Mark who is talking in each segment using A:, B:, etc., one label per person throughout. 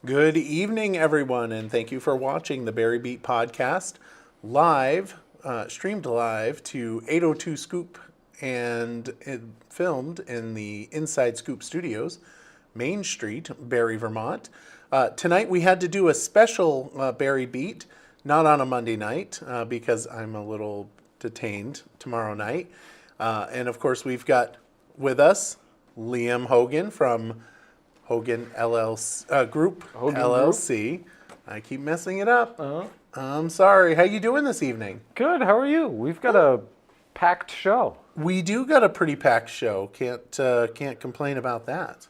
A: Good evening, everyone, and thank you for watching the Barre Beat podcast live, streamed live to 802 Scoop and filmed in the Inside Scoop Studios, Main Street, Barre, Vermont. Tonight we had to do a special Barre Beat, not on a Monday night because I'm a little detained tomorrow night. And of course, we've got with us Liam Hogan from Hogan LLC, Group
B: Hogan
A: LLC.
B: Group.
A: I keep messing it up. I'm sorry. How you doing this evening?
B: Good. How are you? We've got a packed show.
A: We do got a pretty packed show. Can't complain about that.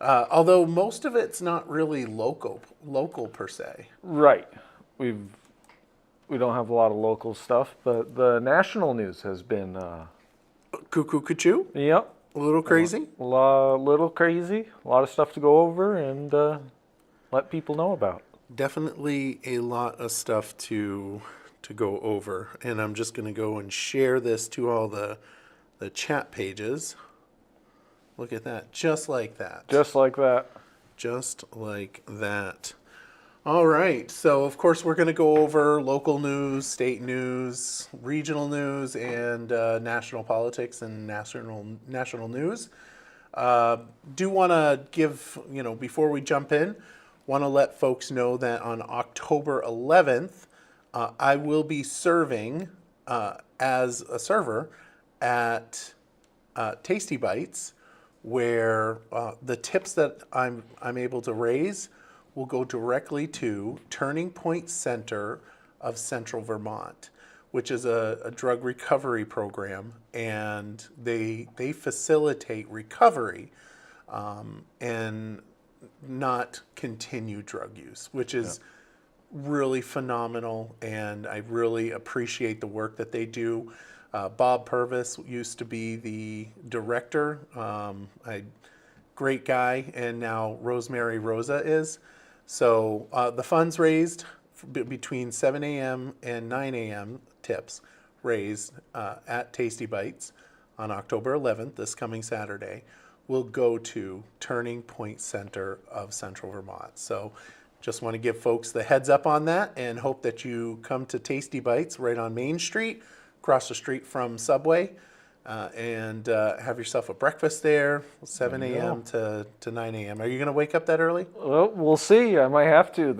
A: Although most of it's not really local per se.
B: Right. We don't have a lot of local stuff, but the national news has been
A: Cuckoo Cuckoo?
B: Yep.
A: A little crazy?
B: Little crazy. A lot of stuff to go over and let people know about.
A: Definitely a lot of stuff to go over. And I'm just going to go and share this to all the chat pages. Look at that. Just like that.
B: Just like that.
A: Just like that. All right. So, of course, we're going to go over local news, state news, regional news, and national politics and national news. Do want to give, before we jump in, want to let folks know that on October 11th, I will be serving as a server at Tasty Bites, where the tips that I'm able to raise will go directly to Turning Point Center of Central Vermont, which is a drug recovery program, and they facilitate recovery and not continue drug use, which is really phenomenal, and I really appreciate the work that they do. Bob Purvis used to be the director, great guy, and now Rosemary Rosa is. So the funds raised between 7 a.m. and 9 a.m. tips raised at Tasty Bites on October 11th, this coming Saturday, will go to Turning Point Center of Central Vermont. So just want to give folks the heads up on that and hope that you come to Tasty Bites right on Main Street, across the street from Subway, and have yourself a breakfast there, 7 a.m. to 9 a.m. Are you going to wake up that early?
B: Well, we'll see. I might have to.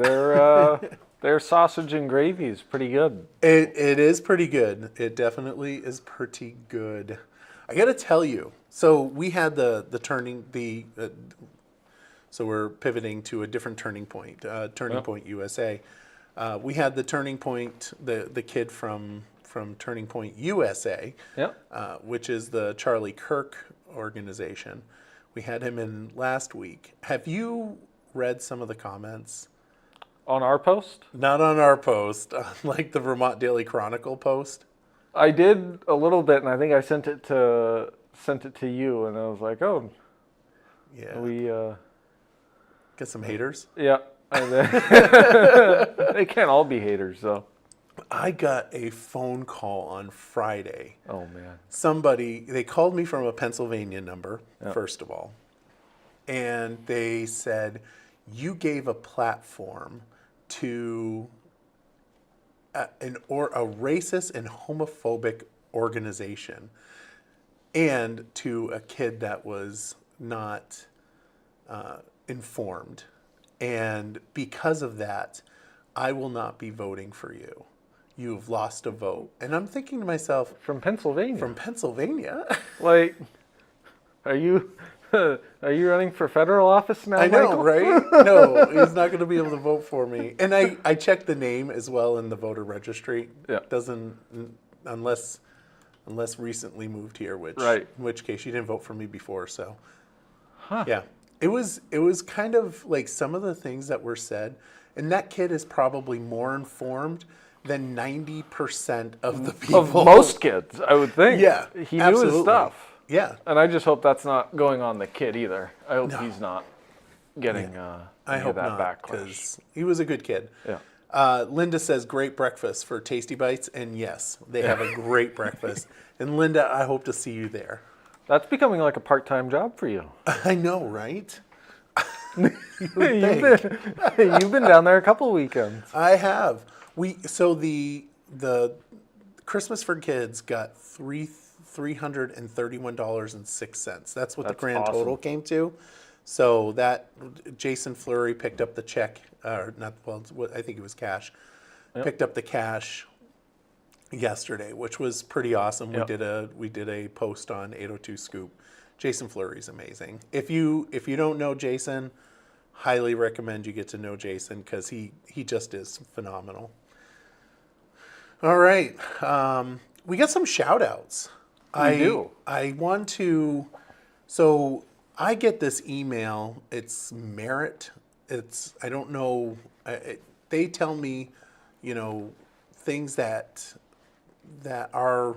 B: Their sausage and gravy is pretty good.
A: It is pretty good. It definitely is pretty good. I got to tell you. So we had so we're pivoting to a different Turning Point, Turning Point USA. We had the Turning Point, the kid from Turning Point USA, which is the Charlie Kirk organization. We had him in last week. Have you read some of the comments?
B: On our post?
A: Not on our post, like the Vermont Daily Chronicle post.
B: I did a little bit, and I think I sent it to you, and I was like, oh,
A: yeah,
B: we
A: get some haters.
B: Yeah, they can't all be haters, though.
A: I got a phone call on Friday.
B: Oh, man.
A: They called me from a Pennsylvania number, first of all, and they said, you gave a platform to a racist and homophobic organization and to a kid that was not informed. And because of that, I will not be voting for you. You've lost a vote. And I'm thinking to myself,
B: From Pennsylvania.
A: from Pennsylvania?
B: Like, are you running for federal office now,
A: I know,
B: Michael?
A: right? No, he's not going to be able to vote for me. And I checked the name as well in the voter registry.
B: Yeah.
A: Doesn't, unless recently moved here, which
B: Right.
A: in which case you didn't vote for me before. So,
B: Huh.
A: yeah, it was kind of like some of the things that were said, and that kid is probably more informed than 90% of the people.
B: Of most kids, I would think.
A: Yeah,
B: He knew
A: absolutely.
B: his stuff.
A: Yeah,
B: And I just hope that's not going on the kid either. I hope he's not getting
A: I
B: any
A: hope
B: of that
A: not,
B: backlash.
A: because he was a good kid.
B: Yeah.
A: Linda says, great breakfast for Tasty Bites. And yes, they have a great breakfast. And Linda, I hope to see you there.
B: That's becoming like a part-time job for you.
A: I know, right?
B: You've been down there a couple weekends.
A: I have. So the Christmas for Kids got $331.06. That's what the
B: That's
A: grand
B: awesome.
A: total came to. So that Jason Fleury picked up the check, or not? Well, I think it was cash.
B: Yep.
A: Picked up the cash yesterday, which was pretty awesome.
B: Yep.
A: We did a post on 802 Scoop. Jason Fleury's amazing. If you don't know Jason, highly recommend you get to know Jason, because he just is phenomenal. All right, we got some shout outs.
B: We do.
A: I want to. So I get this email. It's Merit. I don't know. They tell me, things that are,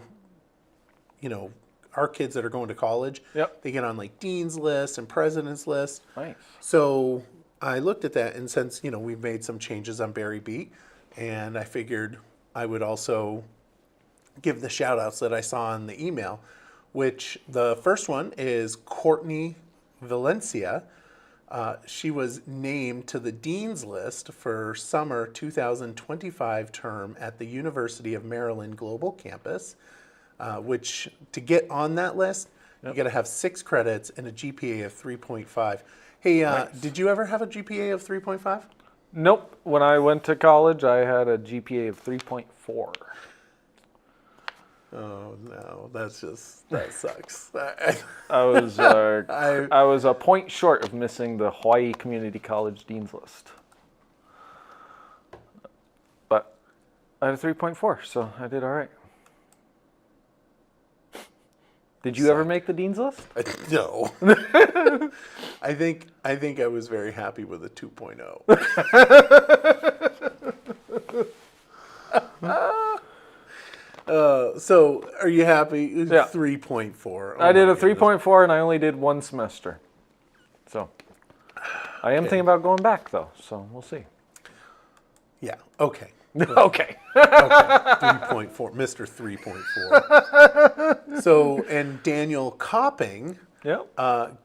A: our kids that are going to college.
B: Yep.
A: They get on like Dean's List and President's List.
B: Nice.
A: So I looked at that, and since, we've made some changes on Barre Beat, and I figured I would also give the shout outs that I saw in the email, which the first one is Courtney Valencia. She was named to the Dean's List for summer 2025 term at the University of Maryland Global Campus, which to get on that list, you got to have 6 credits and a GPA of 3.5. Hey,
B: Nice.
A: Did you ever have a GPA of 3.5?
B: Nope. When I went to college, I had a GPA of 3.4.
A: Oh no, that sucks.
B: I was I was a point short of missing the Hawaii Community College Dean's List. But I had a 3.4, so I did all right. Did you ever make the Dean's List?
A: No. I think I was very happy with a 2.0. So are you happy?
B: Yeah.
A: 3.4.
B: I did a 3.4 and I only did one semester. So I am thinking about going back though, so we'll see.
A: Yeah. Okay.
B: Okay.
A: 3.4, Mr. 3.4. So, and Daniel Copping
B: Yep.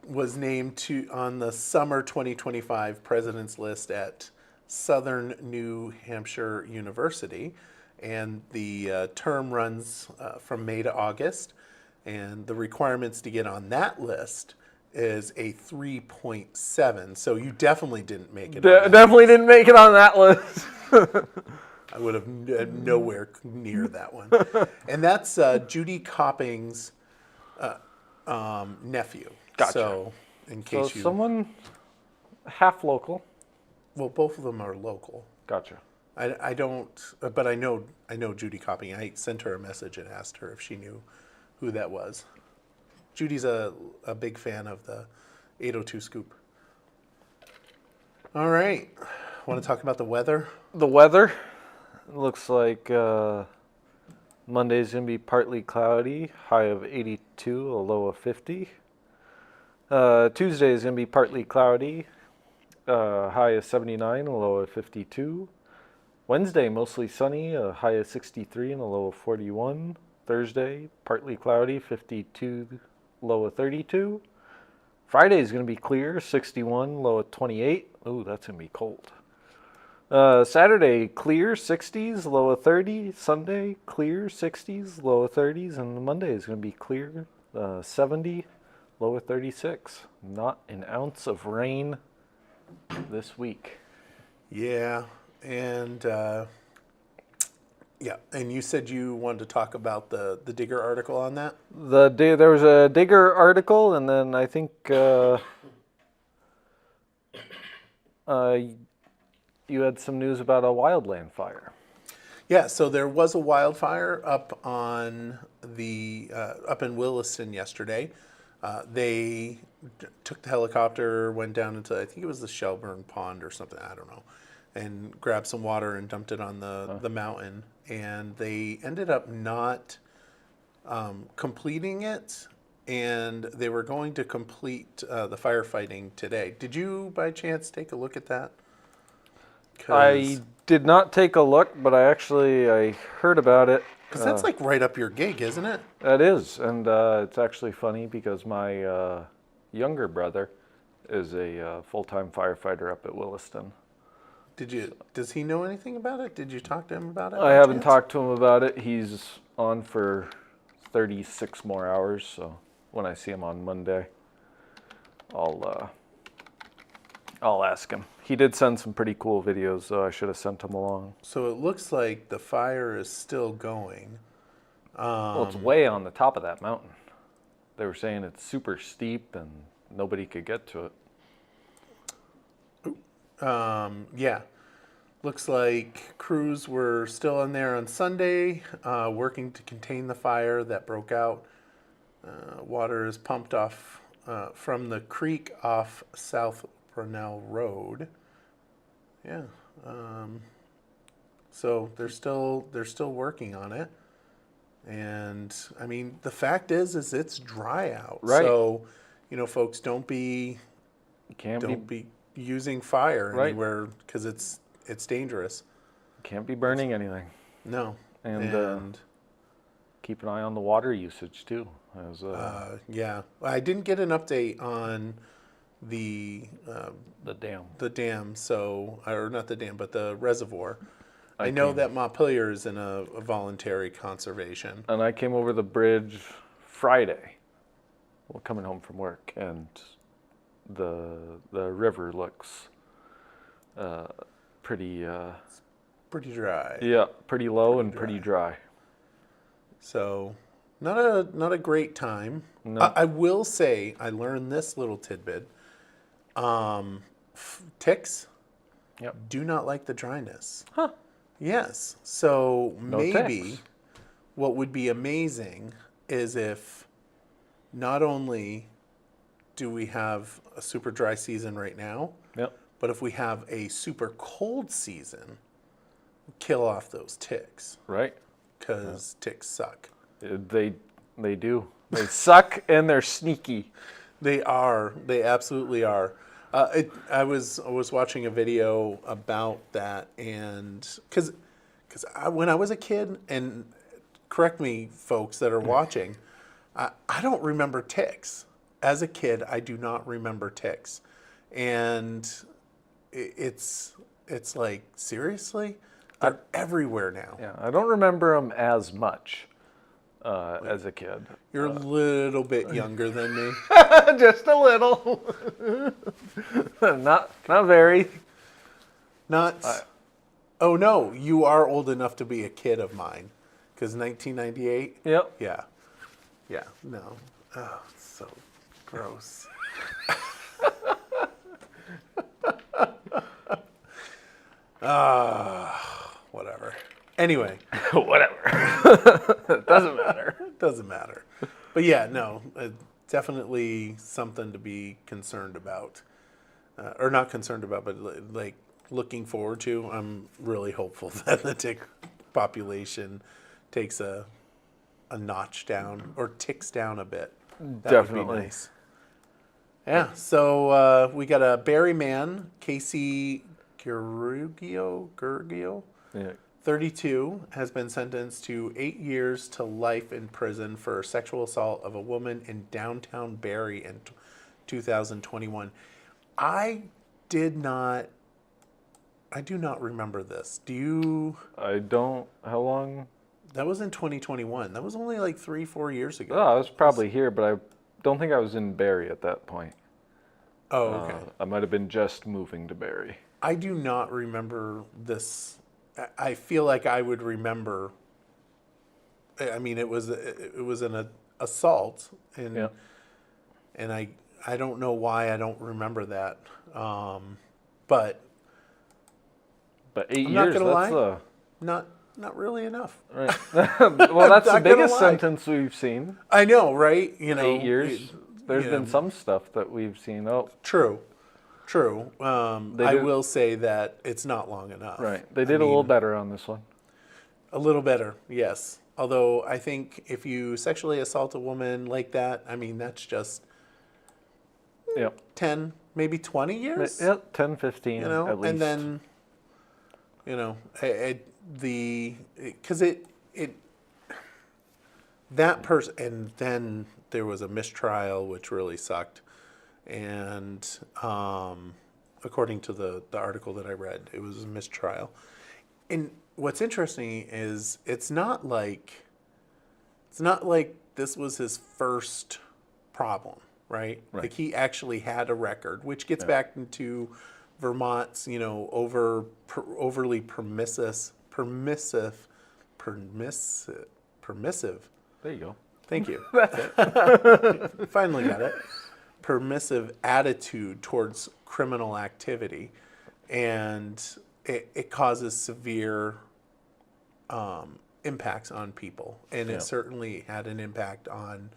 A: was named on the summer 2025 president's list at Southern New Hampshire University, and the term runs from May to August, and the requirements to get on that list is a 3.7. So you definitely didn't make it.
B: Definitely didn't make it on that list.
A: I would have nowhere near that one. And that's Judy Copping's nephew.
B: Gotcha.
A: So in
B: So
A: case
B: someone half local.
A: well, both of them are local.
B: Gotcha.
A: I don't, but I know Judy Copping. I sent her a message and asked her if she knew who that was. Judy's a big fan of the 802 Scoop. All right. Want to talk about the weather?
B: The weather looks like Monday's going to be partly cloudy, high of 82, a low of 50. Tuesday is going to be partly cloudy, high of 79, a low of 52. Wednesday, mostly sunny, a high of 63 and a low of 41. Thursday, partly cloudy, 52, low of 32. Friday is going to be clear, 61, low of 28. Ooh, that's going to be cold. Saturday, clear, 60s, low of 30. Sunday, clear, 60s, low of 30s. And Monday is going to be clear, 70, low of 36. Not an ounce of rain this week.
A: Yeah, and yeah, and you said you wanted to talk about the Digger article on that.
B: There was a Digger article, and then I think you had some news about a wildland fire.
A: Yeah, so there was a wildfire up on up in Williston yesterday. They took the helicopter, went down into, I think it was the Shelburne Pond or something, I don't know, and grabbed some water and dumped it on the mountain. And they ended up not completing it, and they were going to complete the firefighting today. Did you, by chance, take a look at that?
B: I did not take a look, but I heard about it.
A: Because that's like right up your gig, isn't it?
B: That is, and it's actually funny because my younger brother is a full-time firefighter up at Williston.
A: Does he know anything about it? Did you talk to him about it?
B: I haven't talked to him about it. He's on for 36 more hours, so when I see him on Monday, I'll ask him. He did send some pretty cool videos, though. I should have sent him along.
A: So it looks like the fire is still going.
B: Well, it's way on the top of that mountain. They were saying it's super steep and nobody could get to it.
A: Yeah. Looks like crews were still in there on Sunday, working to contain the fire that broke out. Water is pumped off from the creek off South Brunel Road. Yeah. So they're still working on it. And I mean, the fact is it's dry out.
B: Right.
A: So, folks, don't be using fire anywhere because it's dangerous.
B: Can't be burning anything.
A: No.
B: And keep an eye on the water usage too.
A: Yeah, I didn't get an update on the
B: dam.
A: The dam, or not the dam, but the reservoir. I know that Montpelier is in a voluntary conservation.
B: And I came over the bridge Friday, coming home from work, and the river looks pretty
A: dry.
B: Yeah, pretty low and pretty dry.
A: So, not a great time.
B: No.
A: I will say I learned this little tidbit. Ticks do not like the dryness.
B: Huh.
A: Yes. So maybe
B: ticks.
A: What would be amazing is if not only do we have a super dry season right now, but if we have a super cold season, kill off those ticks.
B: Right.
A: Because ticks suck.
B: They do. They suck and they're sneaky.
A: They are. They absolutely are. I was watching a video about that, and because when I was a kid, and correct me, folks that are watching, I don't remember ticks. As a kid, I do not remember ticks, and it's like, seriously, they're everywhere now.
B: Yeah, I don't remember them as much as a kid.
A: You're a little bit younger than me.
B: Just a little. Not very.
A: Oh no, you are old enough to be a kid of mine. Because 1998?
B: Yep.
A: Yeah. Yeah, no. Oh, it's so gross. Whatever. Anyway.
B: Whatever. It doesn't matter.
A: Doesn't matter. But yeah, no, definitely something to be concerned about. Or not concerned about, but like looking forward to. I'm really hopeful that the tick population takes a notch down or ticks down a bit. That
B: Definitely.
A: would be nice. Yeah, so we got a Barry man, Casey Gurgio,
B: Yeah.
A: 32, has been sentenced to 8 years to life in prison for sexual assault of a woman in downtown Barry in 2021. I do not remember this. Do you?
B: I don't. How long?
A: That was in 2021. That was only like 3-4 years ago.
B: Oh, I was probably here, but don't think I was in Barre at that point.
A: Oh, okay.
B: I might have been just moving to Barre.
A: I do not remember this. I feel like I would remember. I mean, it was an assault,
B: Yeah.
A: and I don't know why I don't remember that. But
B: But 8
A: I'm not
B: years,
A: gonna
B: that's
A: lie. Not really enough.
B: right. Well, that's the
A: not gonna
B: biggest
A: lie.
B: sentence we've seen.
A: I know, right? You know,
B: 8 years. There's
A: you
B: been
A: know,
B: some stuff that we've seen. Oh,
A: true.
B: They
A: I
B: did-
A: will say that it's not long enough.
B: right. They did a little better on this one.
A: A little better, yes. Although I think if you sexually assault a woman like that, I mean, that's just
B: Yep.
A: 10, maybe 20 years.
B: Yep. 10, 15
A: You know,
B: at least.
A: and then, you know, because it that person, and then there was a mistrial, which really sucked. And according to the article that I read, it was a mistrial. And what's interesting is it's not like this was his first problem, right?
B: Right.
A: Like he actually had a record, which gets
B: Yeah.
A: back into Vermont's, you know, overly permissive.
B: There you go.
A: Thank you.
B: That's it.
A: Finally got it. Permissive attitude towards criminal activity, and it causes severe impacts on people, and
B: Yeah.
A: it certainly had an impact on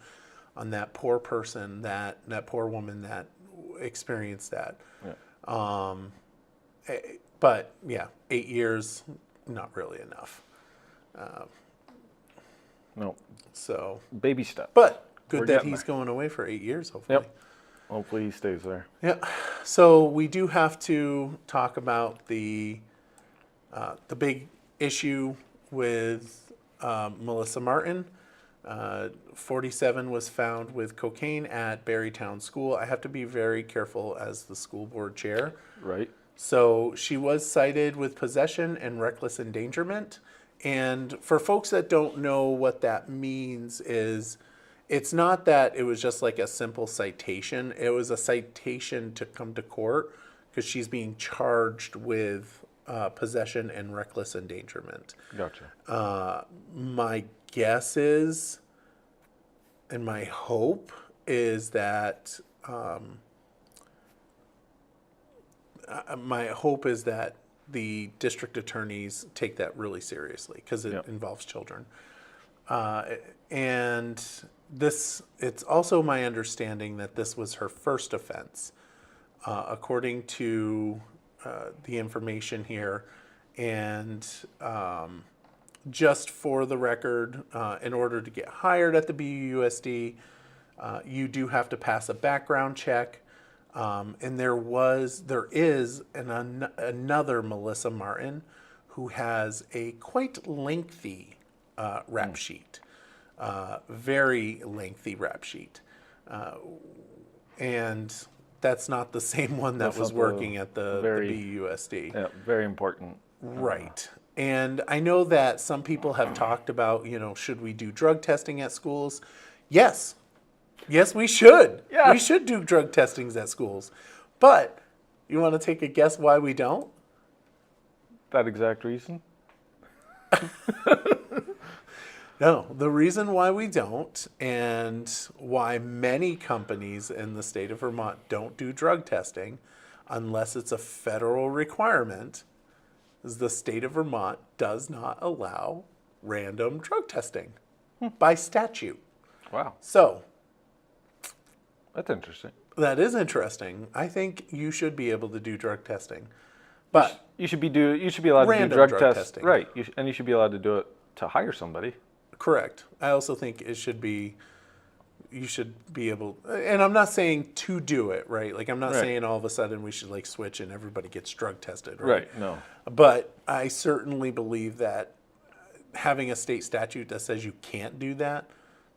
A: that poor person, that poor woman that experienced that.
B: Yeah.
A: But yeah, 8 years, not really enough.
B: No.
A: So,
B: Baby steps.
A: but good
B: We're
A: that
B: getting
A: he's
B: there.
A: going away for 8 years, hopefully.
B: Yep. Hopefully he stays there.
A: Yeah. So we do have to talk about the big issue with Melissa Martin. 47 was found with cocaine at Barrytown School. I have to be very careful as the school board chair.
B: Right.
A: So she was cited with possession and reckless endangerment. And for folks that don't know what that means is it's not that it was just like a simple citation. It was a citation to come to court because she's being charged with possession and reckless endangerment.
B: Gotcha.
A: My guess is, and my hope is that the district attorneys take that really seriously because it
B: Yep.
A: involves children. And it's also my understanding that this was her first offense, according to the information here. And just for the record, in order to get hired at the BUSD, you do have to pass a background check. And there is another Melissa Martin who has a quite lengthy rap sheet, very lengthy rap sheet. And that's not the same one that
B: That's
A: was
B: not the
A: working at the BUSD.
B: Yeah. Very important.
A: Right. And I know that some people have talked about, should we do drug testing at schools? Yes. Yes, we should.
B: Yeah.
A: We should do drug testings at schools. But you want to take a guess why we don't?
B: That exact reason.
A: No, the reason why we don't, and why many companies in the state of Vermont don't do drug testing unless it's a federal requirement, is the state of Vermont does not allow random drug testing by statute.
B: Wow.
A: So
B: That's interesting.
A: that is interesting. I think you should be able to do drug testing. But
B: You should be allowed to do
A: Random
B: drug
A: drug
B: tests.
A: testing.
B: Right. And you should be allowed to do it to hire somebody.
A: correct. I also think you should be able, and I'm not saying to do it, right? Like I'm not
B: Right.
A: saying all of a sudden we should like switch and everybody gets drug tested, right?
B: Right. No.
A: But I certainly believe that having a state statute that says you can't do that,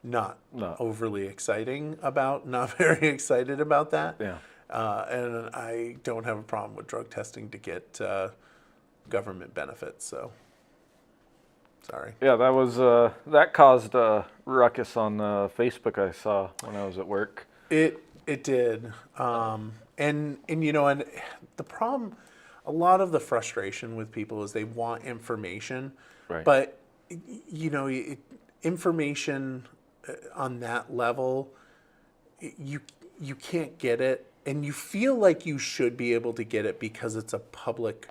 A: not
B: No.
A: overly exciting about, not very excited about that.
B: Yeah.
A: And I don't have a problem with drug testing to get government benefits. So Sorry.
B: Yeah, that was that caused a ruckus on Facebook. I saw when I was at work.
A: It did, and and the problem, a lot of the frustration with people is they want information,
B: Right.
A: but information on that level, you you can't get it, and you feel like you should be able to get it because it's a public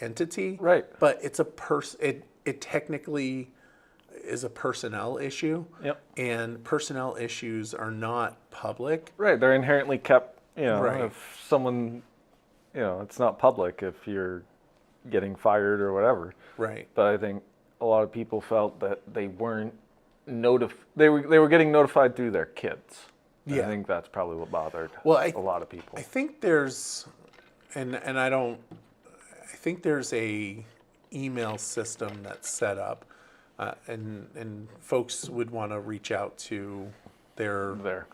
A: entity,
B: Right.
A: but it's a it technically is a personnel issue,
B: Yep.
A: and personnel issues are not public.
B: Right. They're inherently kept.
A: Right.
B: If someone, it's not public if you're getting fired or whatever.
A: Right.
B: But I think a lot of people felt that they weren't they were getting notified through their kids. And
A: Yeah.
B: I think that's probably what bothered
A: Well,
B: a lot of people.
A: I think there's, and I don't, I think there's a email system that's set up, and folks would want to reach out to their
B: There.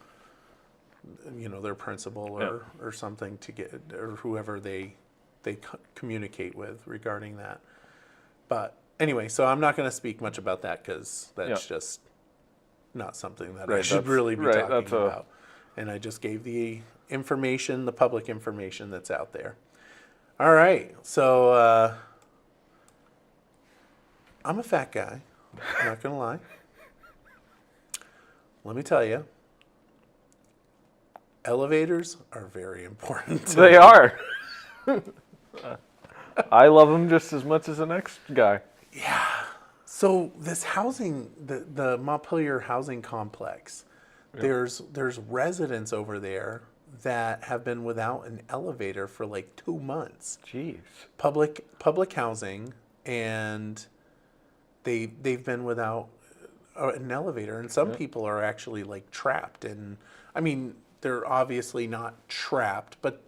A: their principal
B: Yeah.
A: or something to get, or whoever they communicate with regarding that. But anyway, so I'm not going to speak much about that because that's
B: Yeah.
A: just not something that I
B: Right,
A: should
B: that's-
A: really be
B: right,
A: talking
B: that's a-
A: about. And I just gave the information, the public information that's out there. All right, so I'm a fat guy. I'm not going to lie. Let me tell you, elevators are very important to
B: They
A: me.
B: are. I love them just as much as the next guy.
A: So this housing, the Montpelier housing complex, there's residents over there that have been without an elevator for like 2 months.
B: Jeez.
A: Public housing, and they've been without an elevator, and some people are actually like trapped. And I mean, they're obviously not trapped, but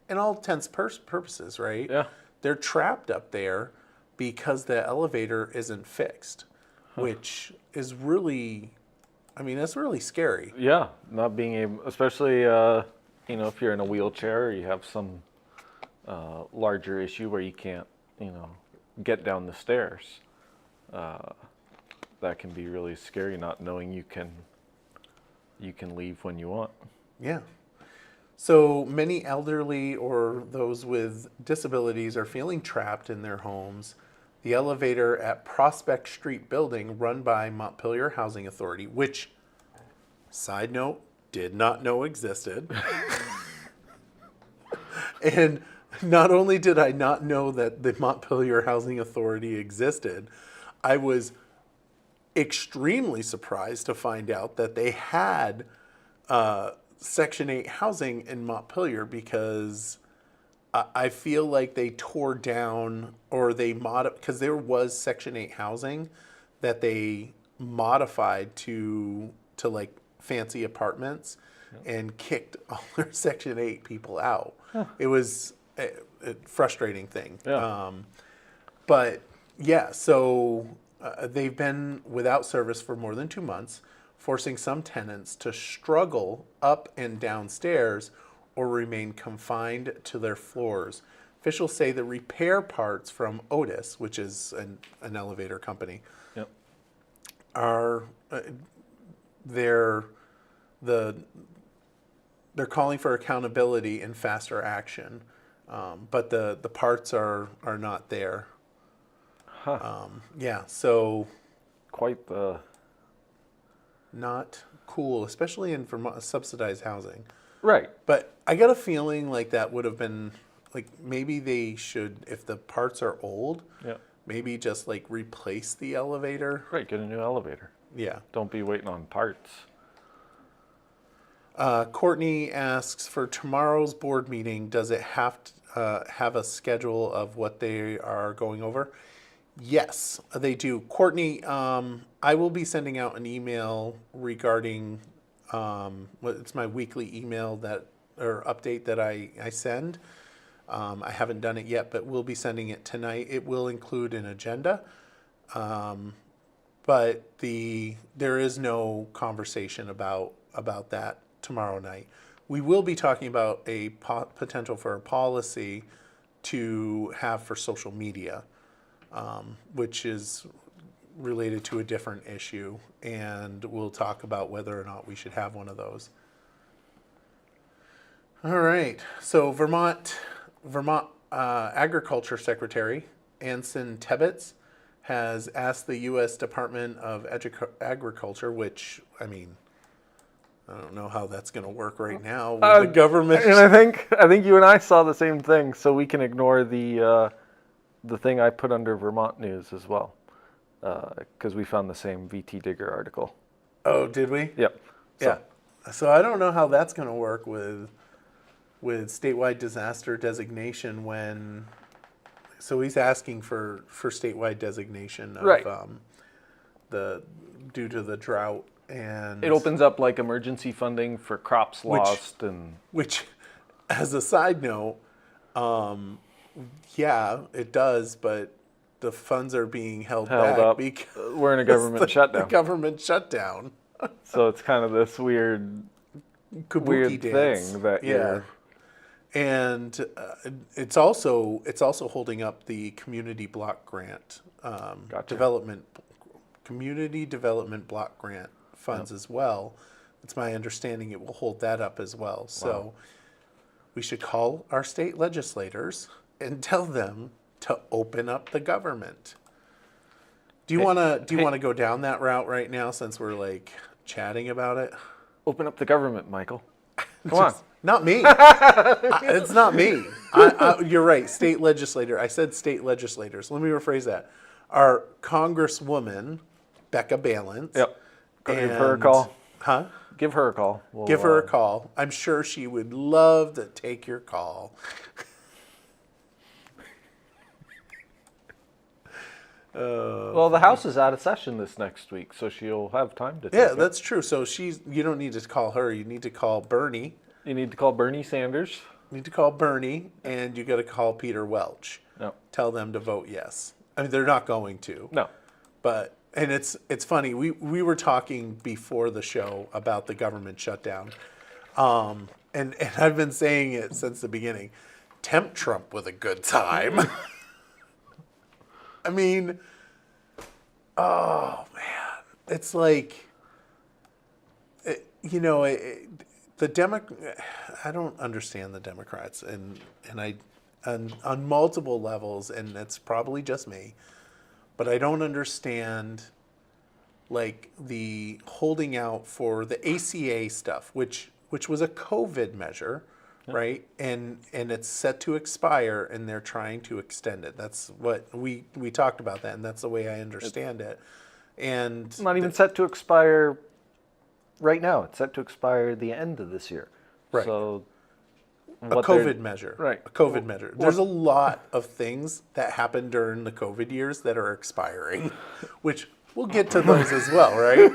A: in all intents purposes, right?
B: Yeah.
A: They're trapped up there because the elevator isn't fixed, which is really, I mean, that's really scary.
B: Yeah, not being able, especially if you're in a wheelchair or you have some larger issue where you can't, get down the stairs. That can be really scary, not knowing you can leave when you want.
A: Yeah. So many elderly or those with disabilities are feeling trapped in their homes. The elevator at Prospect Street building run by Montpelier Housing Authority, which, side note, did not know existed. And not only did I not know that the Montpelier Housing Authority existed, I was extremely surprised to find out that they had Section 8 housing in Montpelier, because I feel like they tore down, or they because there was Section 8 housing that they modified to like fancy apartments and kicked all their Section 8 people out. It was a frustrating thing.
B: Yeah.
A: But yeah, so they've been without service for more than 2 months, forcing some tenants to struggle up and down stairs or remain confined to their floors. Officials say the repair parts from Otis, which is an elevator company,
B: Yep.
A: are they're calling for accountability and faster action, but the parts are not there. Yeah, so
B: Quite the.
A: not cool, especially in Vermont, subsidized housing.
B: Right.
A: But I got a feeling like that would have been, like, maybe they should, if the parts are old,
B: Yeah.
A: maybe just like replace the elevator.
B: Right. Get a new elevator.
A: Yeah.
B: Don't be waiting on parts.
A: Courtney asks, for tomorrow's board meeting, does it have to have a schedule of what they are going over? Yes, they do. Courtney, I will be sending out an email regarding, it's my weekly email or update that I send. I haven't done it yet, but we'll be sending it tonight. It will include an agenda, but there is no conversation about that tomorrow night. We will be talking about a potential for a policy to have for social media. which is related to a different issue, and we'll talk about whether or not we should have one of those. All right. So Vermont Agriculture Secretary Anson Tebbetts has asked the U.S. Department of Agriculture, which, I mean, I don't know how that's going to work right now with the government.
B: And I think you and I saw the same thing, so we can ignore the thing I put under Vermont News as well, because we found the same VT Digger article.
A: Oh, did we?
B: Yep.
A: Yeah. So I don't know how that's going to work with statewide disaster designation when. So he's asking for statewide designation of
B: Right.
A: Due to the drought, and
B: It opens up like emergency funding for crops lost and
A: which, as a side note, yeah, it does, but the funds are being held back
B: up.
A: because
B: We're in a government shutdown.
A: The government shutdown.
B: So it's kind of this weird
A: Kabuki dance.
B: thing that you're.
A: And it's also holding up the community block grant
B: Gotcha.
A: community development block grant funds as well. It's my understanding it will hold that up as well. So we should call our state legislators and tell them to open up the government. Do you want to go down that route right now since we're like chatting about it?
B: Open up the government, Michael. Come on.
A: Not me. It's not me. You're right. State legislator. I said state legislators. Let me rephrase that. Our Congresswoman, Becca Balance.
B: Yep. Give her a call.
A: Huh?
B: Give her a call.
A: Give her a call. I'm sure she would love to take your call.
B: Well, the House is out of session this next week, so she'll have time to take
A: Yeah,
B: it.
A: that's true. So you don't need to call her. You need to call Bernie.
B: You need to call Bernie Sanders.
A: You need to call Bernie, and you got to call Peter Welch.
B: No.
A: Tell them to vote yes. I mean, they're not going to.
B: No.
A: But and it's funny. We were talking before the show about the government shutdown, and I've been saying it since the beginning. Tempt Trump with a good time. I mean, oh man, it's like, I don't understand the Democrats, and on multiple levels, and it's probably just me, but I don't understand like the holding out for the ACA stuff, which was a COVID measure. Right, and it's set to expire, and they're trying to extend it. That's what we talked about that, and that's the way I understand it. And
B: It's not even set to expire right now. It's set to expire the end of this year.
A: Right.
B: So
A: a COVID measure.
B: Right.
A: A COVID measure. There's a lot of things that happened during the COVID years that are expiring, which we'll get to those as well, right?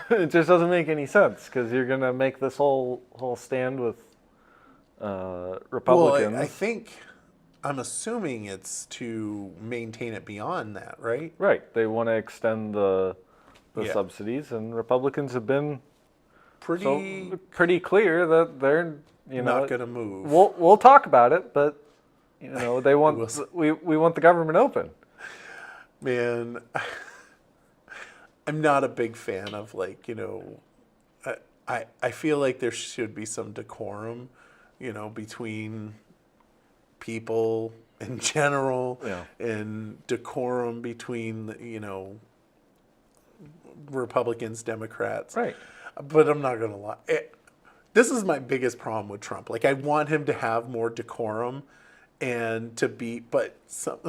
B: It just doesn't make any sense because you're going to make this whole stand with Republicans.
A: Well, I'm assuming it's to maintain it beyond that, right?
B: Right. They want to extend the subsidies, and Republicans have been pretty clear that they're
A: not going to move.
B: We'll talk about it, but they want we want the government open.
A: Man, I'm not a big fan of I feel like there should be some decorum, between people in general, and decorum between, Republicans, Democrats.
B: Right.
A: But I'm not going to lie. This is my biggest problem with Trump. Like, I want him to have more decorum and to be, but some,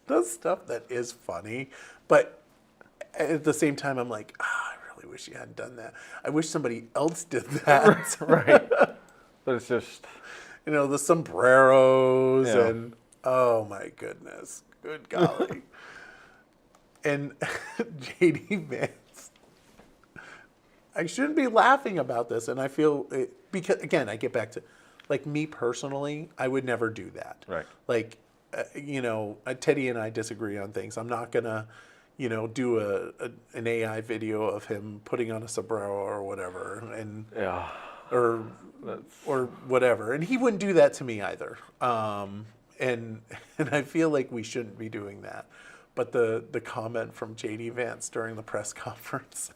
A: the stuff that is funny, but at the same time, I'm like, I really wish he hadn't done that. I wish somebody else did that.
B: Right. But it's just,
A: the sombreros and oh my goodness, good golly. And JD Vance, I shouldn't be laughing about this, and I feel because again, I get back to, like, me personally, I would never do that.
B: Right.
A: Like, Teddy and I disagree on things. I'm not gonna, do an AI video of him putting on a sombrero or whatever, and or whatever, and he wouldn't do that to me either. and and I feel like we shouldn't be doing that. But the comment from JD Vance during the press conference,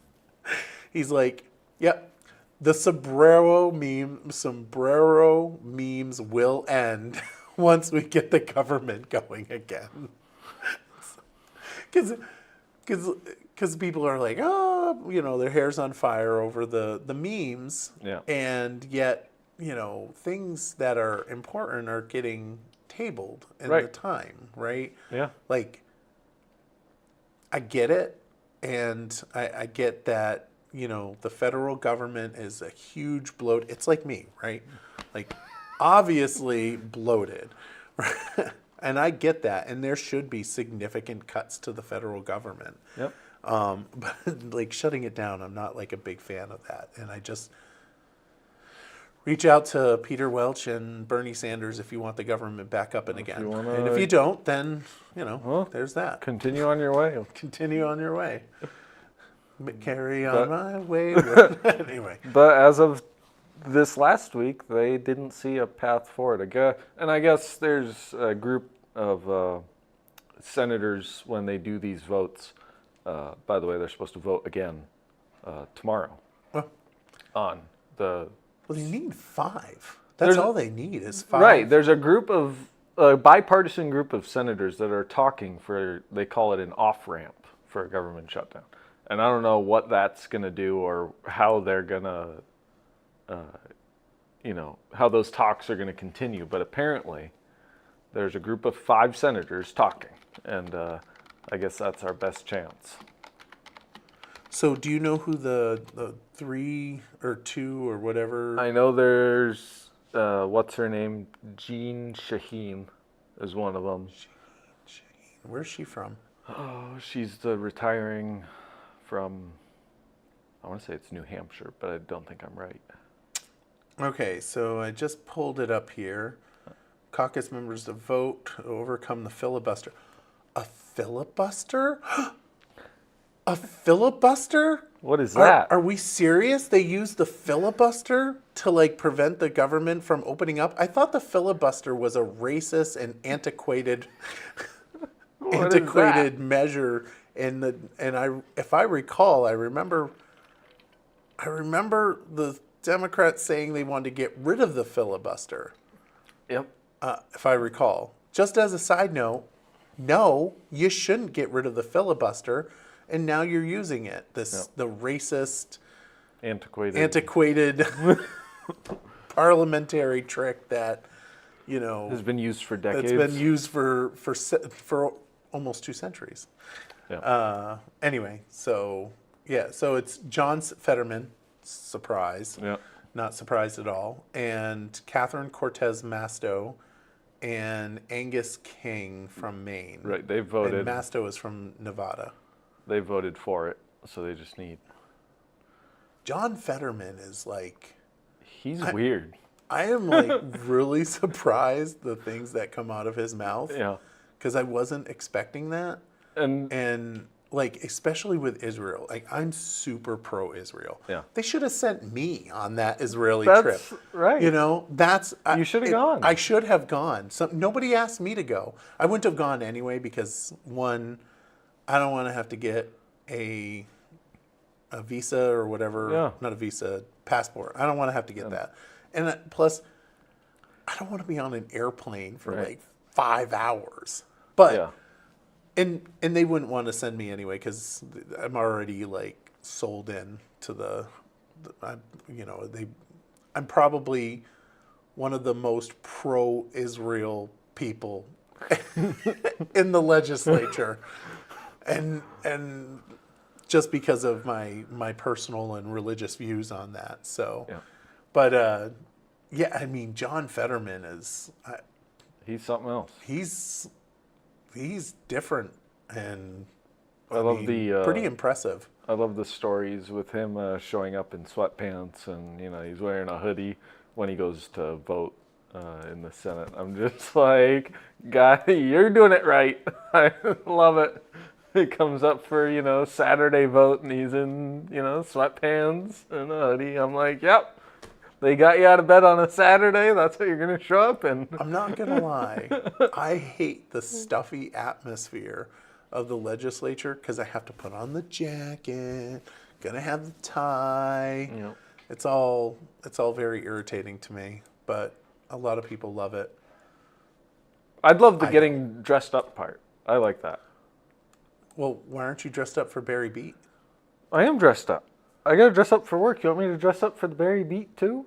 A: he's like, "Yep, the sombrero memes will end once we get the government going again." Because people are like, oh, their hair's on fire over the memes,
B: Yeah.
A: and yet, things that are important are getting tabled in the
B: Right.
A: time, right?
B: Yeah.
A: Like, I get it, and I get that, the federal government is a huge bloat. It's like me, right? Like, obviously bloated. And I get that, and there should be significant cuts to the federal government.
B: Yep.
A: But like shutting it down, I'm not like a big fan of that. And I just reach out to Peter Welch and Bernie Sanders if you want the government back up and again. And if you don't, then there's that.
B: Continue on your way.
A: Continue on your way. Carry on my way. Anyway.
B: But as of this last week, they didn't see a path forward. And I guess there's a group of senators when they do these votes. By the way, they're supposed to vote again tomorrow
A: Well,
B: on the.
A: Well, they need 5. That's all they need is 5.
B: Right. There's a bipartisan group of senators that are talking for, they call it an off-ramp for a government shutdown. And I don't know what that's going to do or how they're going to, how those talks are going to continue. But apparently there's a group of 5 senators talking. And I guess that's our best chance.
A: So do you know who the 3 or 2 or whatever?
B: I know there's, what's her name? Jean Shaheen is one of them.
A: Where's she from?
B: Oh, she's the retiring from, I want to say it's New Hampshire, but I don't think I'm right.
A: Okay, so I just pulled it up here. Caucus members to vote to overcome the filibuster. A filibuster? A filibuster?
B: What is that?
A: Are we serious? They use the filibuster to prevent the government from opening up? I thought the filibuster was a racist and antiquated measure if I recall, I remember the Democrats saying they wanted to get rid of the filibuster.
B: Yep.
A: If I recall. Just as a side note, no, you shouldn't get rid of the filibuster, and now you're using it. The racist, antiquated parliamentary trick that
B: has been used for decades.
A: That's been used for almost 2 centuries.
B: Yeah.
A: Anyway, so it's John Fetterman, surprise.
B: Yeah.
A: Not surprised at all. And Catherine Cortez Masto and Angus King from Maine.
B: Right, they voted.
A: And Masto is from Nevada.
B: They voted for it, so they just need.
A: John Fetterman is
B: He's weird.
A: I am really surprised the things that come out of his mouth.
B: Yeah.
A: Because I wasn't expecting that. And especially with Israel, I'm super pro-Israel.
B: Yeah.
A: They should have sent me on that Israeli trip.
B: That's right.
A: You
B: should have gone.
A: I should have gone. Nobody asked me to go. I wouldn't have gone anyway because, one, I don't want to have to get a visa or whatever.
B: Yeah.
A: Not a visa, passport. I don't want to have to get that. And plus, I don't want to be on an airplane for 5 hours. But. Yeah. And they wouldn't want to send me anyway because I'm already sold in to I'm probably one of the most pro-Israel people in the legislature, and just because of my personal and religious views on that. So,
B: yeah.
A: But John Fetterman is
B: he's something else.
A: He's different, and
B: pretty
A: impressive.
B: I love the stories with him showing up in sweatpants, and he's wearing a hoodie when he goes to vote in the Senate. I'm just like, guy, you're doing it right. I love it. He comes up for Saturday vote, and he's in sweatpants and a hoodie. I'm like, yep, They got you out of bed on a Saturday. That's how you're gonna show up, and
A: I'm not gonna lie. I hate the stuffy atmosphere of the legislature because I have to put on the jacket, gonna have the tie.
B: Yep.
A: It's all very irritating to me, but a lot of people love it.
B: I'd love the getting dressed up part. I like that.
A: Well, why aren't you dressed up for Barre Beat?
B: I am dressed up. I gotta dress up for work. You want me to dress up for the Barre Beat too?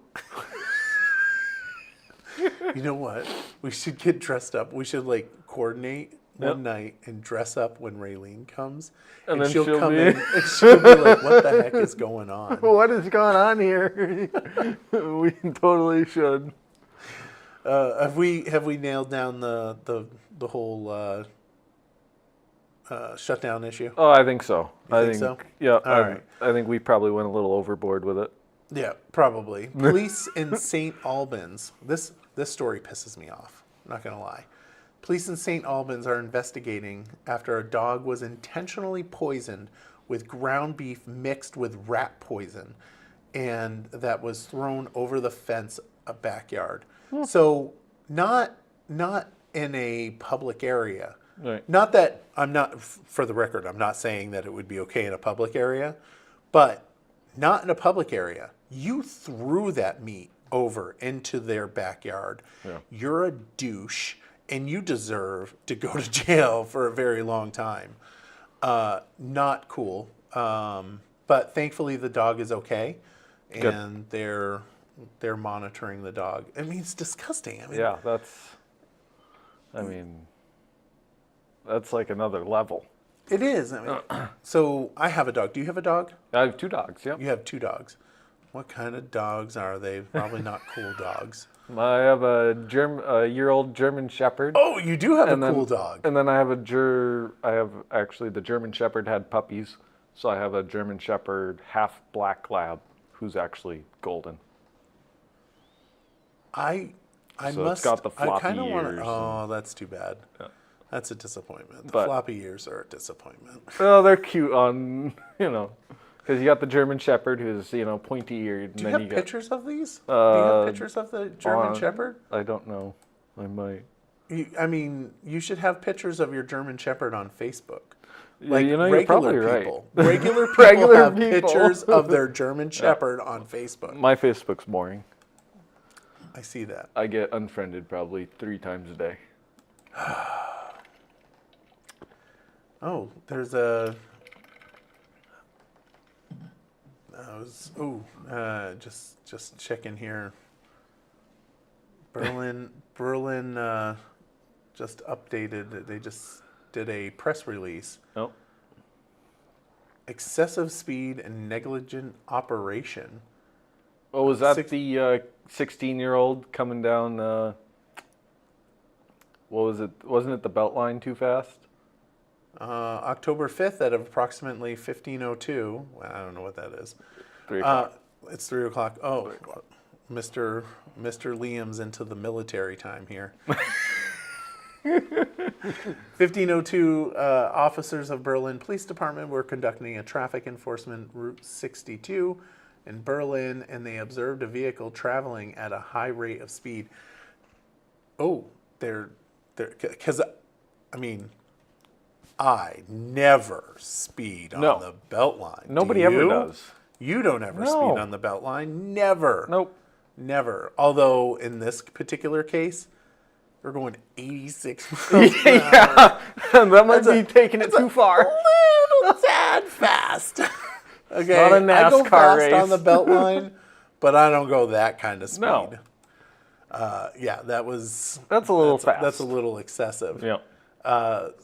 A: You know what? We should get dressed up. We should like coordinate one night and dress up when Raylene comes,
B: And then
A: she'll come
B: be-
A: in and she'll be like, "What the heck is going on?"
B: What is going on here? We totally should.
A: Have we nailed down the whole shutdown issue?
B: Oh, I think so.
A: You think so?
B: Yeah.
A: All right.
B: I think we probably went a little overboard with it.
A: Yeah, probably. Police in St. Albans. This story pisses me off. I'm not gonna lie. Police in St. Albans are investigating after a dog was intentionally poisoned with ground beef mixed with rat poison, and that was thrown over the fence a backyard. So not in a public area.
B: Right.
A: Not that I'm not, for the record, I'm not saying that it would be okay in a public area, but not in a public area. You threw that meat over into their backyard.
B: Yeah.
A: You're a douche, and you deserve to go to jail for a very long time. Not cool. But thankfully, the dog is okay, and they're monitoring the dog. I mean, it's disgusting. I mean,
B: Yeah, that's like another level.
A: it is. I mean, so I have a dog. Do you have a dog?
B: I have 2 dogs. Yep.
A: You have 2 dogs. What kind of dogs are they? Probably not cool dogs.
B: I have a year-old German Shepherd.
A: Oh, you do have
B: And
A: a
B: then-
A: cool dog.
B: And then I have actually the German Shepherd had puppies, so I have a German Shepherd half black lab who's actually golden.
A: I
B: So it's
A: must.
B: got the
A: I
B: floppy
A: kind of want
B: ears
A: to. Oh, that's too bad.
B: Yeah.
A: That's a disappointment. The
B: But-
A: floppy ears are a disappointment.
B: Well, they're cute on, because you got the German Shepherd who's, pointy eared.
A: Do you have pictures of these? Do you
B: Uh,
A: have pictures of the German
B: on-
A: Shepherd?
B: I don't know. I might.
A: I mean, you should have pictures of your German Shepherd on Facebook.
B: Yeah,
A: Like
B: you're
A: regular
B: probably right.
A: people. Regular people
B: Regular
A: have
B: people.
A: pictures of their German Shepherd on Facebook.
B: My Facebook's boring.
A: I see that.
B: I get unfriended probably 3 times a day.
A: Oh, there's a. Just checking here. Berlin, just updated. They just did a press release.
B: Oh,
A: Excessive speed and negligent operation.
B: oh, was that
A: Six-
B: the 16-year-old coming down? What was it? Wasn't it the Beltline too fast?
A: October 5th at approximately 15:02. Well, I don't know what that is.
B: 3 o'clock.
A: It's 3 o'clock. Oh, Mr. Liam's into the military time here. 15:02, officers of Berlin Police Department were conducting a traffic enforcement Route 62 in Berlin, and they observed a vehicle traveling at a high rate of speed. Oh, because, I mean, I never speed on
B: No.
A: the Beltline.
B: Nobody
A: Do
B: ever
A: you?
B: does.
A: You don't ever
B: No.
A: speed on the Beltline. Never.
B: Nope.
A: Never. Although in this particular case, we're going 86 miles per hour.
B: Yeah, that might be taking it too far.
A: A little tad fast. Okay,
B: not a
A: I go
B: NASCAR
A: fast
B: race.
A: on the Beltline, but I don't go that kind of speed.
B: No.
A: Yeah, that's
B: That's a little fast.
A: That's a little excessive.
B: Yeah.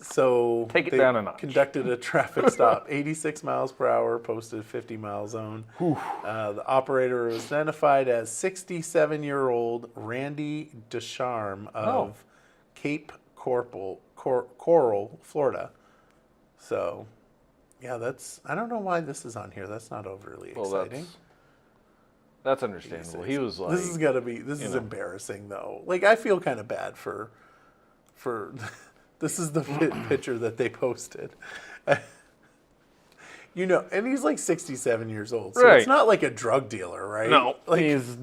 A: So
B: Take it
A: they
B: down a notch.
A: conducted a traffic stop, 86 miles per hour, posted 50-mile zone. The operator was identified as 67-year-old Randy Descharme of Cape Coral, Florida. So, yeah, I don't know why this is on here. That's not overly
B: Well,
A: exciting.
B: that's understandable. He was like,
A: This is gotta be. This is embarrassing, though. Like, I feel kind of bad for. This is the picture that they posted. And he's like 67 years old, so
B: Right.
A: it's not like a drug dealer, right?
B: no,
A: Like,
B: he's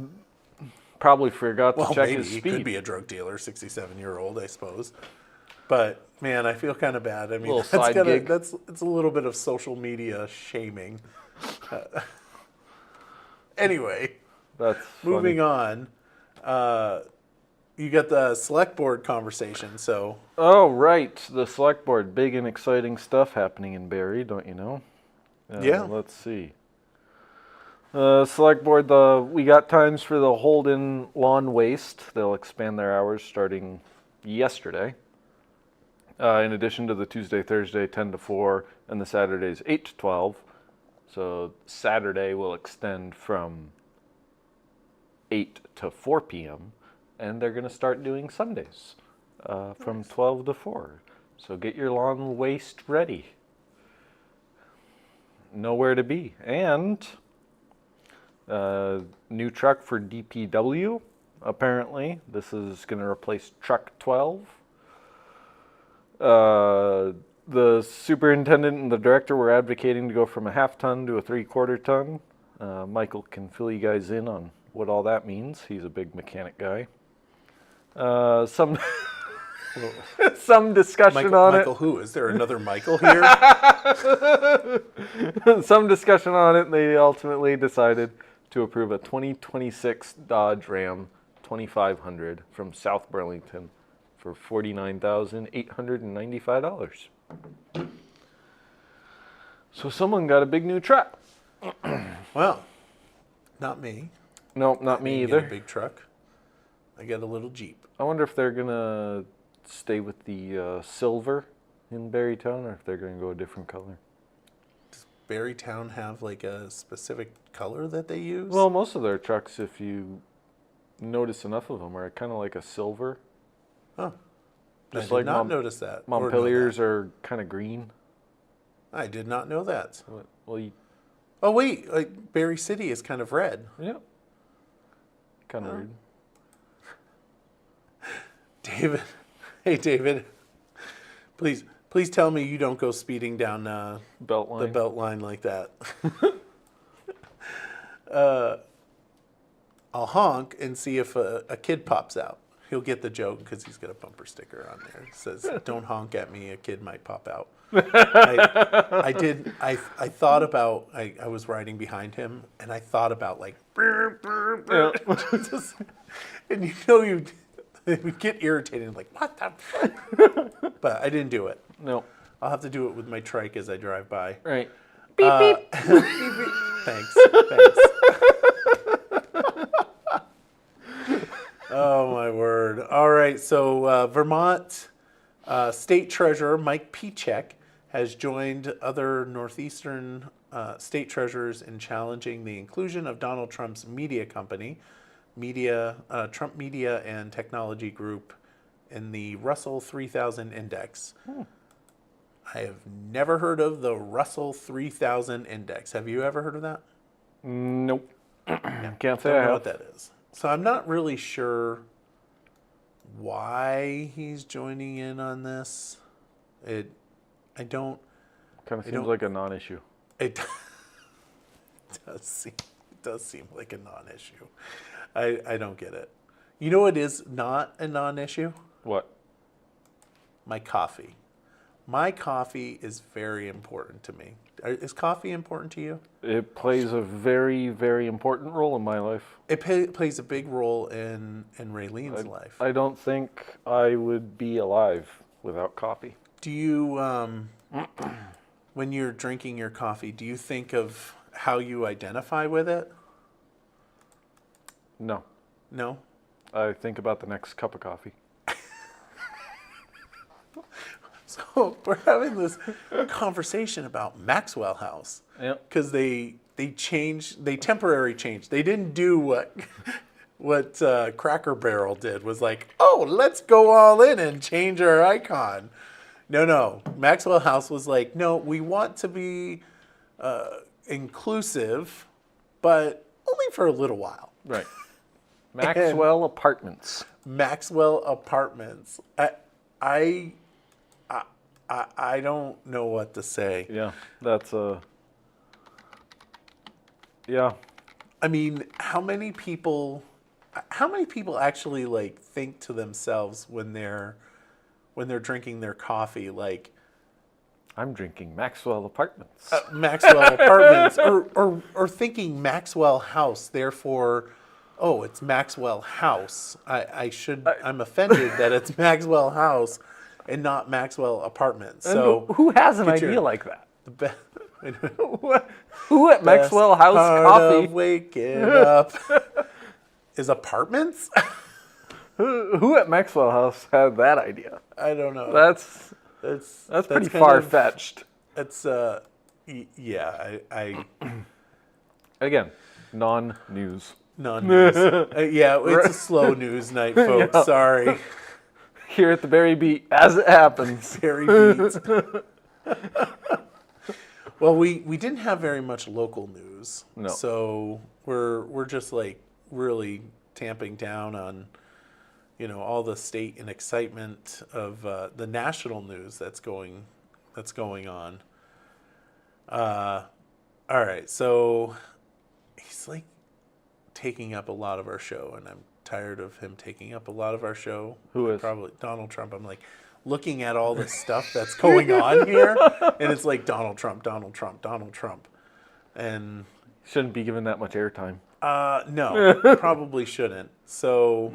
B: Probably forgot to
A: Well,
B: check
A: maybe
B: his
A: he
B: speed.
A: could be a drug dealer, 67-year-old, I suppose. But man, I feel kind of bad. I mean,
B: Little side gig.
A: it's a little bit of social media shaming. Anyway,
B: That's
A: moving
B: funny.
A: on. You got the select board conversation, so
B: Oh, right. The select board. Big and exciting stuff happening in Barrie, don't you know?
A: yeah.
B: Let's see. Select board, we got times for the Holden Lawn Waste. They'll expand their hours starting yesterday. In addition to the Tuesday, Thursday, 10 to 4, and the Saturdays, 8 to 12. So Saturday will extend from 8 to 4 p.m., and they're going to start doing Sundays from 12 to 4. So get your lawn waste ready. Know where to be. And new truck for DPW, apparently. This is going to replace truck 12. The superintendent and the director were advocating to go from a half-ton to a three-quarter ton. Michael can fill you guys in on what all that means. He's a big mechanic guy. Some discussion on
A: Michael, who? Is there another Michael here?
B: it. Some discussion on it. And they ultimately decided to approve a 2026 Dodge Ram 2500 from South Burlington for $49,895. So someone got a big new truck.
A: Well, not me.
B: No, not me
A: I didn't get
B: either.
A: a big truck. I got a little Jeep.
B: I wonder if they're gonna stay with the silver in Barrytown, or if they're gonna go a different color.
A: Barrytown have like a specific color that they use?
B: Well, most of their trucks, if you notice enough of them, are kind of like a silver.
A: Huh.
B: Just
A: I did
B: like
A: not notice that. or know
B: Montpeliers are kind of green.
A: that. I did not know that.
B: Well,
A: Oh wait, like Barry City is kind of red.
B: yeah, kind of weird.
A: David, hey David, please tell me you don't go speeding down
B: Beltline.
A: the belt line like that. I'll honk and see if a kid pops out. He'll get the joke because he's got a bumper sticker on there. It says, "Don't honk at me. A kid might pop out." I did. I thought about. I was riding behind him, and I thought about like,
B: Yeah.
A: just, and you would get irritated, like what the. But I didn't do it.
B: No.
A: I'll have to do it with my trike as I drive by.
B: Right.
A: Thanks. Oh my word! All right, so Vermont State Treasurer Mike Piechek has joined other northeastern state treasurers in challenging the inclusion of Donald Trump's media company, Trump Media and Technology Group, in the Russell 3000 Index. I have never heard of the Russell 3000 Index. Have you ever heard of that?
B: Nope. Can't say
A: I don't
B: I
A: know
B: have.
A: what that is. So I'm not really sure why he's joining in on this. I don't.
B: Kind of
A: I
B: seems
A: don't-
B: like a non-issue.
A: It does seem like a non-issue. I don't get it. You know what is not a non-issue?
B: What?
A: My coffee. My coffee is very important to me. Is coffee important to you?
B: It plays a very, very important role in my life.
A: It plays a big role in Raylene's life.
B: I don't think I would be alive without coffee.
A: Do you, when you're drinking your coffee, do you think of how you identify with it?
B: No.
A: No?
B: I think about the next cup of coffee.
A: So we're having this conversation about Maxwell House.
B: Yep.
A: Because they temporary changed. They didn't do what Cracker Barrel did, was like, oh, let's go all in and change our icon. No. Maxwell House was like, no, we want to be inclusive, but only for a little while.
B: Right. Maxwell Apartments.
A: Maxwell Apartments. I don't know what to say.
B: Yeah, that's a. Yeah.
A: I mean, how many people how many people actually like think to themselves when they're drinking their coffee like
B: I'm drinking Maxwell Apartments.
A: Maxwell Apartments, or thinking Maxwell House, therefore, oh, it's Maxwell House. I'm offended that it's Maxwell House and not Maxwell Apartments.
B: And
A: So
B: who has an
A: get your-
B: idea like that?
A: the best
B: Who at Maxwell House
A: part
B: Coffee?
A: of waking up is apartments.
B: Who at Maxwell House had that idea?
A: I don't know.
B: That's
A: That's
B: pretty
A: kind
B: far
A: of-
B: fetched.
A: It's yeah. I
B: Again, non-news.
A: non-news. Yeah, it's a slow news night, folks.
B: Yeah.
A: Sorry.
B: Here at the Barre Beat, as it happens.
A: Barre Beat. Well, we didn't have very much local news.
B: No.
A: So we're just like really tamping down on all the state and excitement of the national news that's going on. All right, so he's like taking up a lot of our show, and I'm tired of him taking up a lot of our show.
B: Who is?
A: Probably Donald Trump. I'm like looking at all the stuff that's going on here, and it's like Donald Trump, Donald Trump, Donald Trump, and
B: Shouldn't be given that much airtime.
A: no, probably shouldn't. So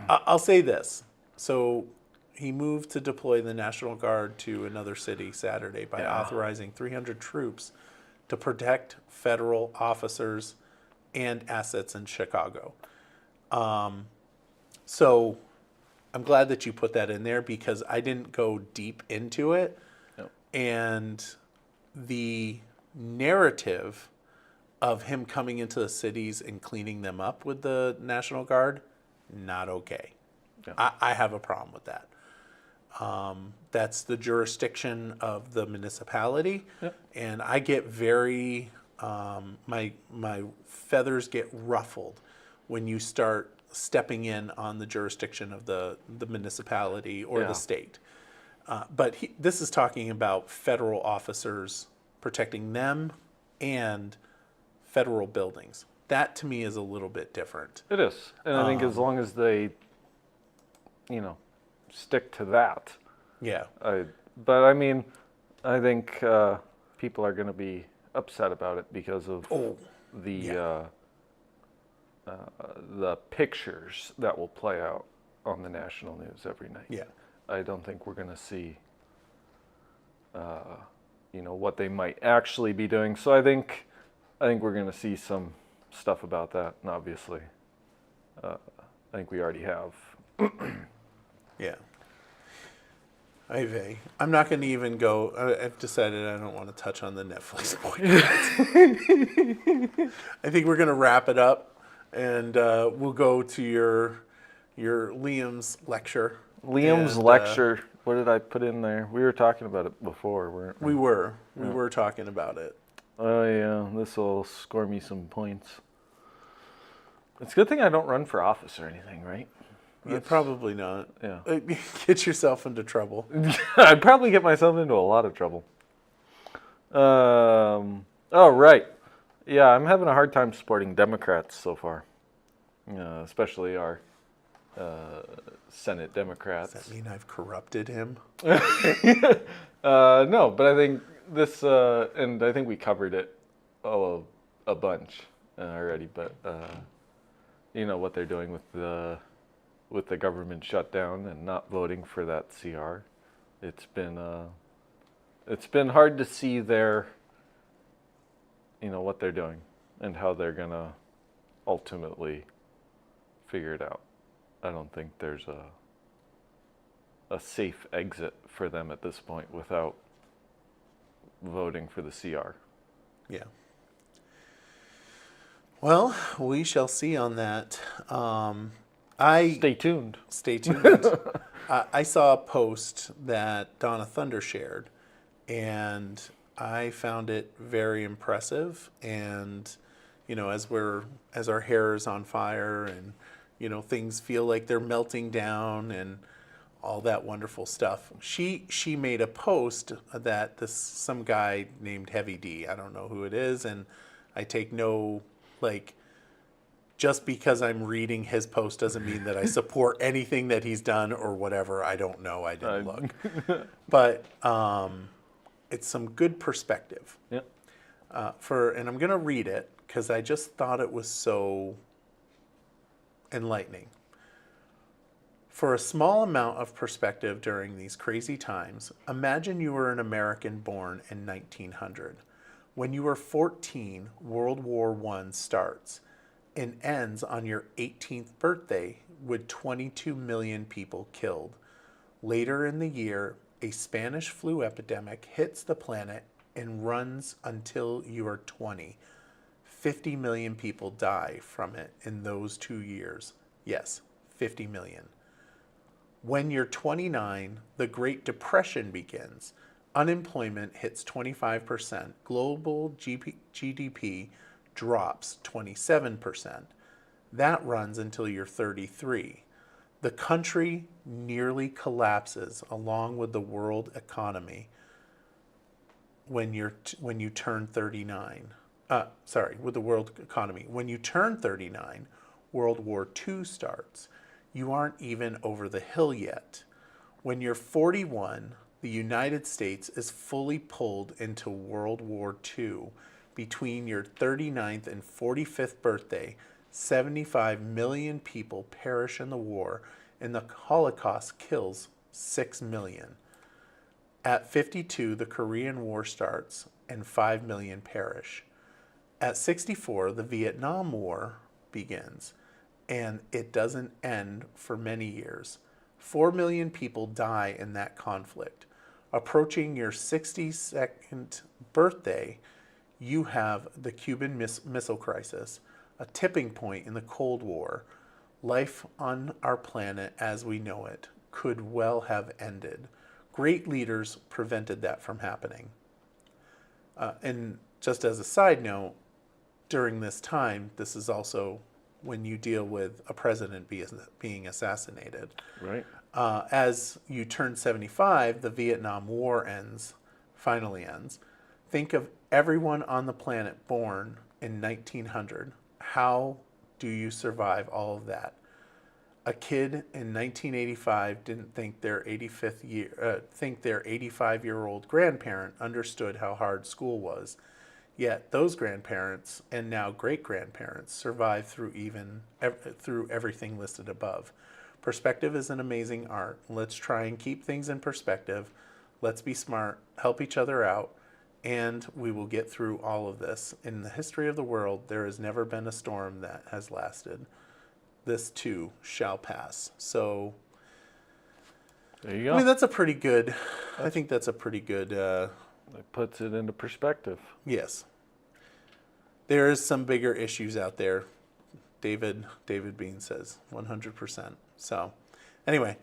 A: I'll say this. So he moved to deploy the National Guard to another city Saturday by authorizing 300 troops to protect federal officers and assets in Chicago. So I'm glad that you put that in there because I didn't go deep into it.
B: No.
A: And the narrative of him coming into the cities and cleaning them up with the National Guard, not okay.
B: Yeah.
A: I have a problem with that. That's the jurisdiction of the municipality, and I get very my feathers get ruffled when you start stepping in on the jurisdiction of the municipality or
B: Yeah.
A: the state. But this is talking about federal officers protecting them and federal buildings. That to me is a little bit different.
B: It is. And I think as long as they, stick to that.
A: Yeah.
B: But I mean, I think people are going to be upset about it because of the pictures that will play out on the national news every night.
A: Yeah.
B: I don't think we're going to see, what they might actually be doing. So I think we're going to see some stuff about that, and obviously, I think we already have.
A: Yeah. I'm not going to even go. I've decided I don't want to touch on the Netflix boycott. I think we're going to wrap it up, and we'll go to your Liam's lecture.
B: Liam's
A: And,
B: lecture. What did I put in there? We were talking about it before, weren't we?
A: We were talking about it.
B: Oh yeah, this will score me some points. It's a good thing I don't run for office or anything, right?
A: Yeah, probably not.
B: Yeah.
A: Get yourself into trouble.
B: I'd probably get myself into a lot of trouble. Oh, right. Yeah, I'm having a hard time supporting Democrats so far, especially our Senate Democrats.
A: Does that mean I've corrupted him?
B: No, but I think this, and I think we covered it a bunch already, but what they're doing with the government shutdown and not voting for that CR, it's been hard to see their, what they're doing and how they're gonna ultimately figure it out. I don't think there's a safe exit for them at this point without voting for the CR.
A: Yeah. Well, we shall see on that.
B: Stay tuned.
A: Stay tuned. I saw a post that Donna Thunder shared, and I found it very impressive. And as our hair is on fire, and things feel like they're melting down, and all that wonderful stuff. She made a post that some guy named Heavy D. I don't know who it is, and I take no just because I'm reading his post doesn't mean that I support anything that he's done or whatever. I don't know. I didn't look. But it's some good perspective.
B: Yep.
A: And I'm going to read it because I just thought it was so enlightening. For a small amount of perspective during these crazy times, imagine you were an American born in 1900. When you were 14, World War I starts and ends on your 18th birthday with 22 million people killed. Later in the year, a Spanish flu epidemic hits the planet and runs until you are 20. 50 million people die from it in those 2 years. Yes, 50 million. When you're 29, the Great Depression begins. Unemployment hits 25%. Global GDP drops 27%. That runs until you're 33. The country nearly collapses along with the world economy when you turn 39. With the world economy. When you turn 39, World War II starts. You aren't even over the hill yet. When you're 41, the United States is fully pulled into World War II. Between your 39th and 45th birthday, 75 million people perish in the war, and the Holocaust kills 6 million. At 52, the Korean War starts, and 5 million perish. At 64, the Vietnam War begins, and it doesn't end for many years. 4 million people die in that conflict. Approaching your 62nd birthday, you have the Cuban Missile Crisis, a tipping point in the Cold War. Life on our planet as we know it could well have ended. Great leaders prevented that from happening. And just as a side note, during this time, this is also when you deal with a president being assassinated.
B: Right.
A: As you turn 75, the Vietnam War finally ends. Think of everyone on the planet born in 1900. How do you survive all of that? A kid in 1985 didn't think their 85-year-old grandparent understood how hard school was. Yet those grandparents and now great-grandparents survived through everything listed above. Perspective is an amazing art. Let's try and keep things in perspective. Let's be smart, help each other out, and we will get through all of this. In the history of the world, there has never been a storm that has lasted. This too shall pass. So,
B: there you go.
A: I mean, that's a pretty good, I think that's a pretty good...
B: It puts it into perspective.
A: Yes. There is some bigger issues out there. David Bean says 100%. So, anyway,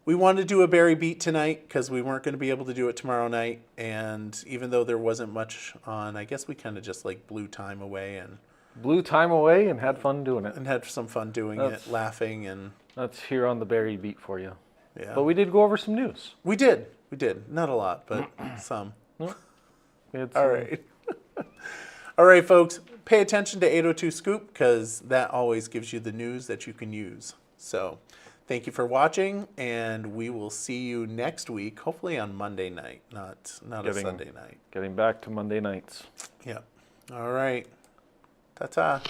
A: we wanted to do a Barre Beat tonight because we weren't going to be able to do it tomorrow night. And even though there wasn't much on, I guess we kind of just like blew time away and
B: had fun doing it.
A: And had some fun doing it, laughing and...
B: That's here on the Barre Beat for you.
A: Yeah.
B: But we did go over some news.
A: We did. Not a lot, but some. All right. All right, folks. Pay attention to 802 Scoop because that always gives you the news that you can use. So thank you for watching, and we will see you next week, hopefully on Monday night, not a Sunday night.
B: Getting back to Monday nights.
A: Yeah. All right. Ta-ta.